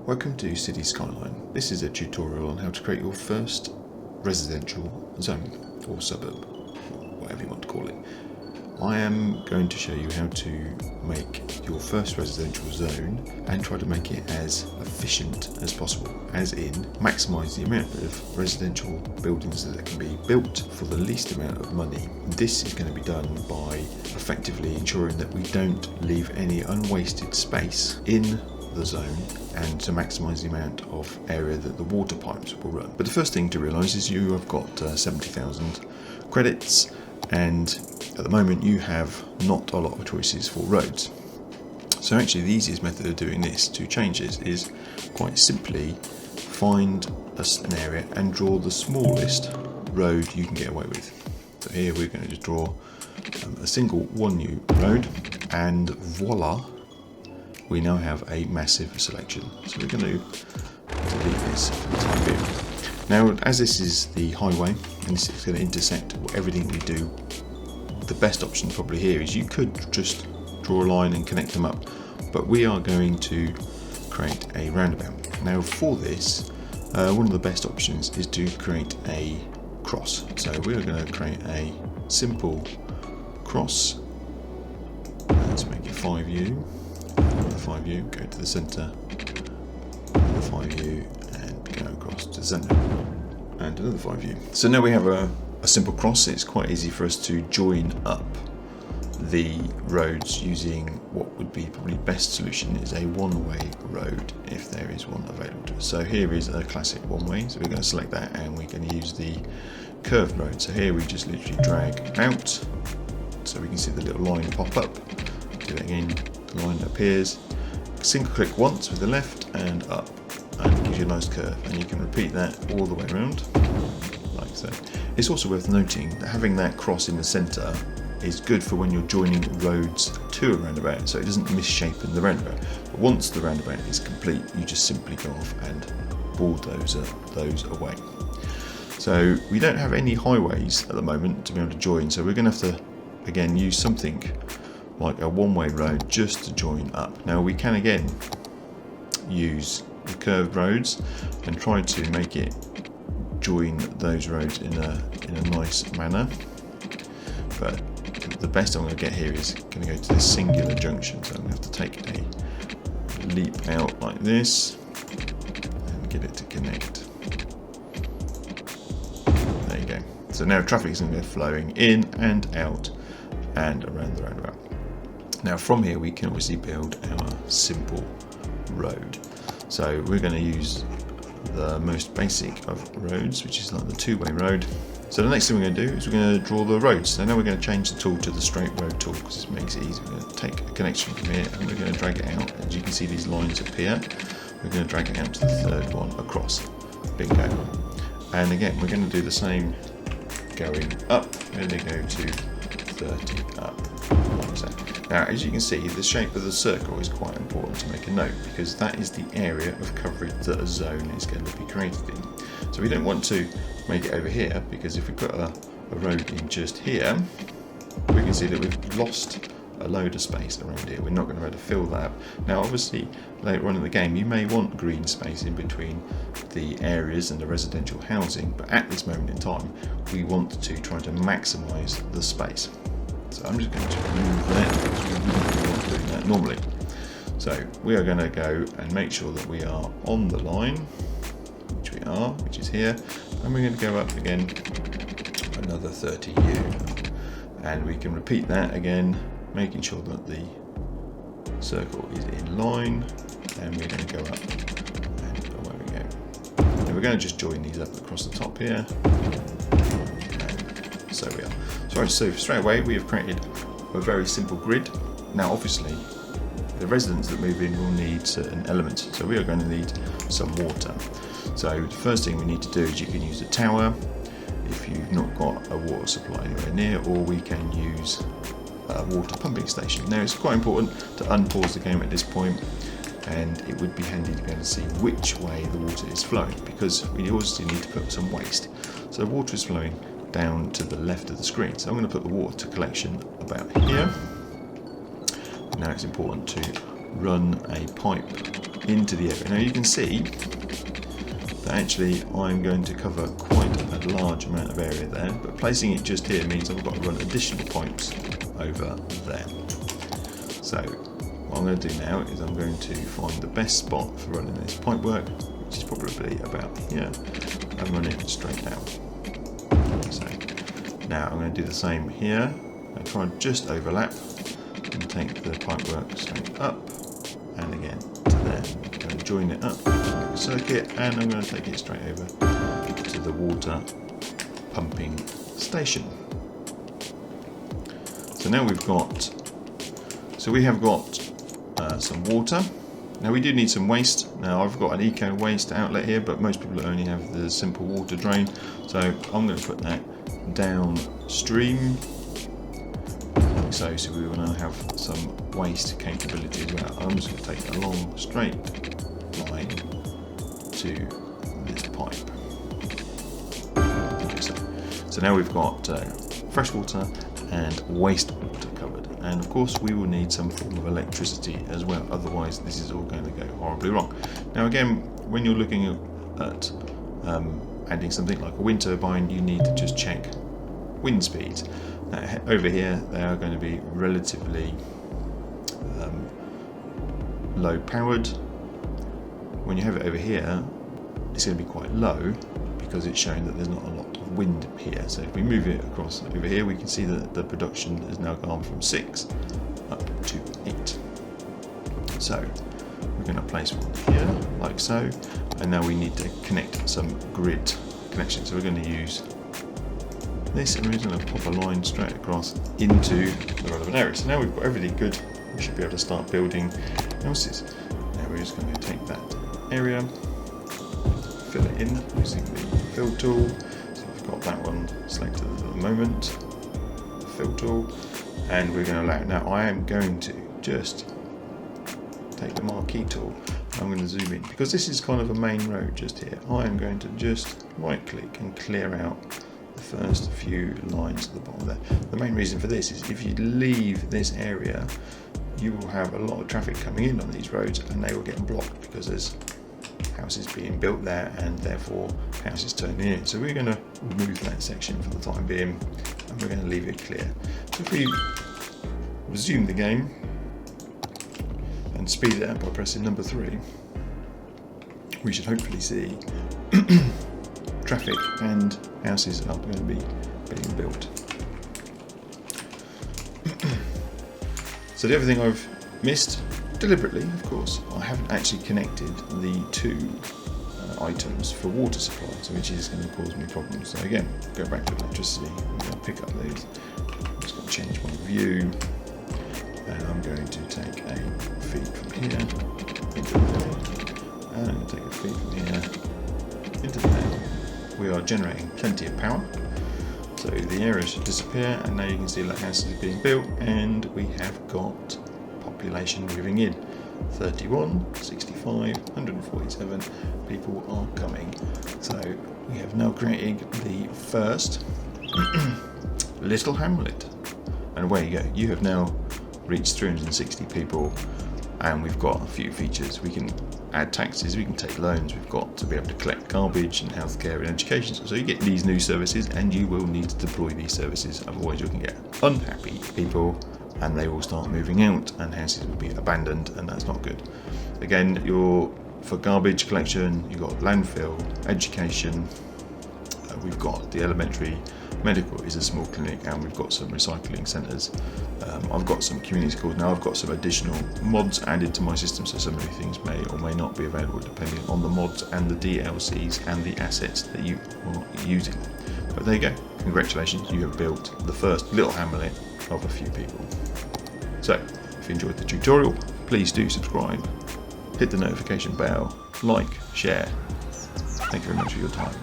Welcome to Cities Skyline. This is a tutorial on how to create your first residential zone or suburb, or whatever you want to call it. I am going to show you how to make your first residential zone and try to make it as efficient as possible, as in maximise the amount of residential buildings that can be built for the least amount of money. This is going to be done by effectively ensuring that we don't leave any unwasted space in the zone and to maximise the amount of area that the water pipes will run. But the first thing to realise is you have got 70,000 credits, and at the moment you have not a lot of choices for roads. So actually the easiest method of doing this, to change this, is quite simply find an area and draw the smallest road you can get away with. So here we're going to just draw a single one new road, and voila, we now have a massive selection. So we're going to delete this for the time being. Now, as this is the highway and this is going to intersect everything we do, the best option probably here is you could just draw a line and connect them up, but we are going to create a roundabout. Now for this, one of the best options is to create a cross. So we're going to create a simple cross. Let's make it 5U. 5U, go to the centre, 5U, and go across to the centre, and another 5U. So now we have a simple cross. It's quite easy for us to join up the roads using what would be probably best solution is a one-way road, if there is one available to us. So here is a classic one-way, so we're going to select that and we're going to use the curved road. So here we just literally drag out, so we can see the little line pop up. Do that again, the line appears. Single click once with the left and up, and it gives you a nice curve, and you can repeat that all the way around like so. It's also worth noting that having that cross in the centre is good for when you're joining roads to a roundabout, so it doesn't misshapen the roundabout. But once the roundabout is complete, you just simply go off and bulldoze those away. So we don't have any highways at the moment to be able to join, so we're going to have to again use something like a one-way road just to join up. Now we can again use the curved roads and try to make it join those roads in a nice manner, but the best I'm going to get here is going to go to this singular junction. So I'm going to have to take a leap out like this and get it to connect. There you go. So now traffic is going to go flowing in and out and around the roundabout. Now from here we can obviously build our simple road. So we're going to use the most basic of roads, which is like the two-way road. So the next thing we're going to do is we're going to draw the roads. So now we're going to change the tool to the straight road tool because this makes it easy. We're going to take a connection from here and we're going to drag it out. As you can see, these lines appear. We're going to drag it out to the third one across. Bingo. And again, we're going to do the same going up. We're going to go to 30 up. Like so. Now, as you can see, the shape of the circle is quite important to make a note because that is the area of coverage that a zone is going to be created in. So we don't want to make it over here, because if we put a road in just here, we can see that we've lost a load of space around here. We're not going to be able to fill that up. Now obviously later on in the game you may want green space in between the areas and the residential housing, but at this moment in time we want to try to maximise the space. So I'm just going to remove that because we wouldn't want doing that normally. So we are going to go and make sure that we are on the line, which we are, which is here, and we're going to go up again another 30U, and we can repeat that again, making sure that the circle is in line, and we're going to go up and away we go. And we're going to just join these up across the top here, and so we are. So straight away we have created a very simple grid. Now obviously the residents that move in will need certain elements, so we are going to need some water. So the first thing we need to do is you can use a tower if you've not got a water supply anywhere near, or we can use a water pumping station. Now it's quite important to unpause the game at this point, and it would be handy to be able to see which way the water is flowing, because we also need to put some waste. So the water is flowing down to the left of the screen, so I'm going to put the water collection about here. Now it's important to run a pipe into the area. Now you can see that actually I'm going to cover quite a large amount of area there, but placing it just here means I've got to run additional pipes over there. So what I'm going to do now is I'm going to find the best spot for running this pipe work, which is probably about here, and run it straight out. So now I'm going to do the same here. I try and just overlap and take the pipe work straight up and again to there. I'm going to join it up, make a circuit, and I'm going to take it straight over to the water pumping station. So now we have got some water. Now we do need some waste. Now I've got an eco waste outlet here, but most people only have the simple water drain. So I'm going to put that downstream, like so. So we want to have some waste capability as well. I'm just going to take a long straight line to this pipe. Like so. So now we've got fresh water and wastewater covered, and of course we will need some form of electricity as well, otherwise this is all going to go horribly wrong. Now again, when you're looking at adding something like a wind turbine, you need to just check wind speeds. Now, over here they are going to be relatively low powered. When you have it over here, it's going to be quite low because it's showing that there's not a lot of wind here. So if we move it across over here, we can see that the production has now gone from 6 up to 8. So we're going to place one here, like so, and now we need to connect some grid connections. So we're going to use this, and we're going to pop a line straight across into the relevant area. So now we've got everything good, we should be able to start building houses. Now we're just going to take that area, fill it in using the fill tool. So we've got that one selected at the moment, the fill tool, and we're going to allow it. Now I am going to just take the marquee tool. I'm going to zoom in because this is kind of a main road just here. I am going to just right click and clear out the first few lines at the bottom there. The main reason for this is if you leave this area, you will have a lot of traffic coming in on these roads and they will get blocked because there's houses being built there and therefore houses turning in. So we're going to remove that section for the time being and we're going to leave it clear. So if we resume the game and speed it up by pressing number 3, we should hopefully see traffic and houses are going to be being built. So the other thing I've missed, deliberately of course, I haven't actually connected the 2 items for water supply, so which is going to cause me problems. So again, go back to electricity, I'm going to pick up these, I'm just going to change my view, and I'm going to take a feed from here into there, and I'm going to take a feed from here into there. We are generating plenty of power, so the area should disappear, and now you can see that houses are being built, and we have got population moving in. 31, 65, 147 people are coming. So we have now created the first Little Hamlet, and away you go. You have now reached 360 people, and we've got a few features. We can add taxes, we can take loans, we've got to be able to collect garbage and healthcare and education. So you get these new services, and you will need to deploy these services, otherwise you can get unhappy people and they will start moving out and houses will be abandoned, and that's not good. Again, for garbage collection, you've got landfill, education, we've got the elementary, medical is a small clinic, and we've got some recycling centres. I've got some community schools now. I've got some additional mods added to my system, so some of these things may or may not be available depending on the mods and the DLCs and the assets that you are using. But there you go, congratulations, you have built the first Little Hamlet of a few people. So if you enjoyed the tutorial, please do subscribe, hit the notification bell, like, share. Thank you very much for your time.